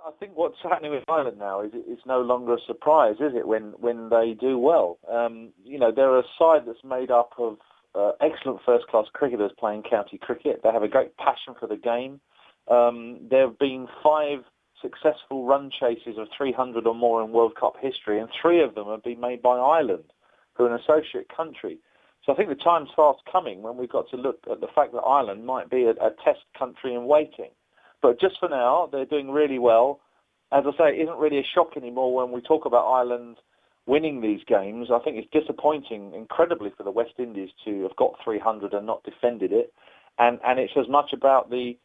I think what's happening with Ireland now is it's no longer a surprise, is it, when they do well? They're a side that's made up of excellent first-class cricketers playing county cricket. They have a great passion for the game. There have been 5 successful run chases of 300 or more in World Cup history, and 3 of them have been made by Ireland, who are an associate country. So I think the time's fast coming when we've got to look at the fact that Ireland might be a test country in waiting. But just for now, they're doing really well. As I say, it isn't really a shock anymore when we talk about Ireland winning these games. I think it's disappointing, incredibly, for the West Indies to have got 300 and not defended it. And it's as much about the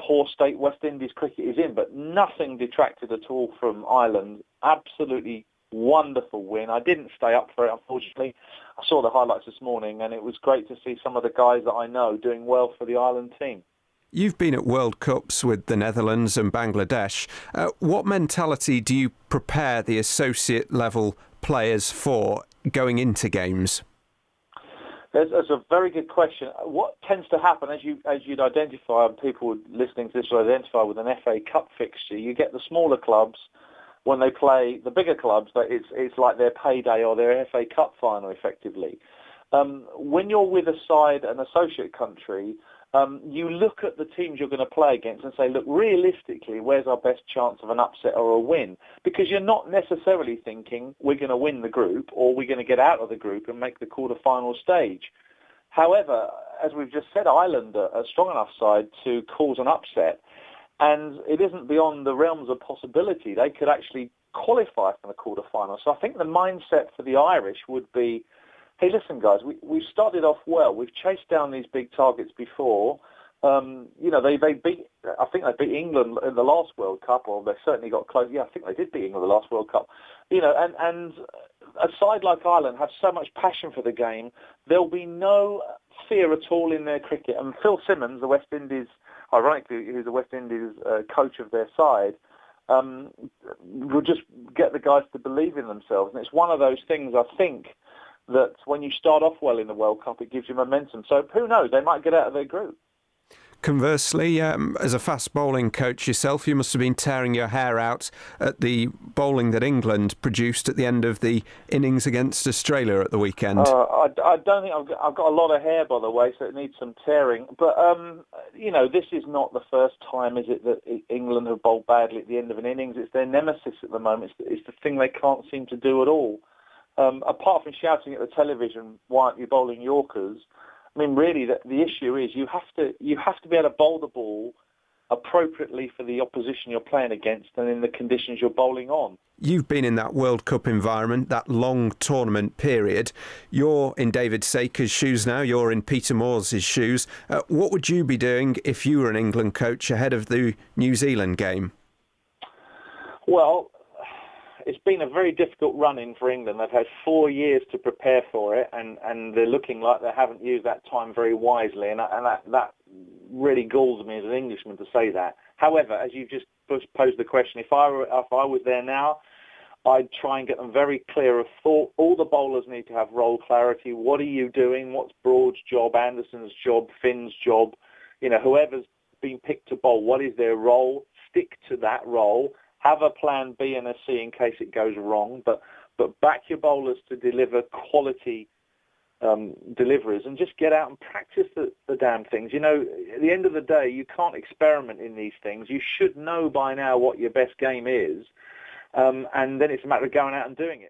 poor state West Indies cricket is in, but nothing detracted at all from Ireland. Absolutely wonderful win. I didn't stay up for it, unfortunately. I saw the highlights this morning, and it was great to see some of the guys that I know doing well for the Ireland team. You've been at World Cups with the Netherlands and Bangladesh. What mentality do you prepare the associate level players for going into games? That's a very good question. What tends to happen, as you'd identify, and people listening to this will identify with an FA Cup fixture, you get the smaller clubs when they play the bigger clubs, but it's like their payday or their FA Cup final, effectively. When you're with a side, an associate country, you look at the teams you're going to play against and say, look, realistically, where's our best chance of an upset or a win? Because you're not necessarily thinking we're going to win the group or we're going to get out of the group and make the quarter-final stage. However, as we've just said, Ireland are a strong enough side to cause an upset, and it isn't beyond the realms of possibility. They could actually qualify for the quarter-final. So I think the mindset for the Irish would be, hey, listen, guys, we've started off well. We've chased down these big targets before. They beat, I think they beat England in the last World Cup, or they certainly got close. Yeah, I think they did beat England in the last World Cup. And a side like Ireland have so much passion for the game, there'll be no fear at all in their cricket. And Phil Simmons, the West Indies, ironically, who's the West Indies coach of their side, will just get the guys to believe in themselves. And it's one of those things, I think, that when you start off well in the World Cup, it gives you momentum. So who knows? They might get out of their group. Conversely, as a fast bowling coach yourself, you must have been tearing your hair out at the bowling that England produced at the end of the innings against Australia at the weekend. I don't think I've got a lot of hair, by the way, so it needs some tearing. But, this is not the first time, is it, that England have bowled badly at the end of an innings. It's their nemesis at the moment. It's the thing they can't seem to do at all. Apart from shouting at the television, why aren't you bowling Yorkers? I mean, really, the issue is you have to be able to bowl the ball appropriately for the opposition you're playing against and in the conditions you're bowling on. You've been in that World Cup environment, that long tournament period. You're in David Saker's shoes now. You're in Peter Moore's shoes. What would you be doing if you were an England coach ahead of the New Zealand game? Well, it's been a very difficult run-in for England. They've had 4 years to prepare for it, and they're looking like they haven't used that time very wisely, and that really galls me as an Englishman to say that. However, as you've just posed the question, if I was there now, I'd try and get them very clear of thought. All the bowlers need to have role clarity. What are you doing? What's Broad's job, Anderson's job, Finn's job? Whoever's been picked to bowl, what is their role? Stick to that role. Have a plan B and a C in case it goes wrong, but back your bowlers to deliver quality deliveries and just get out and practice the damn things. At the end of the day, you can't experiment in these things. You should know by now what your best game is, and then it's a matter of going out and doing it.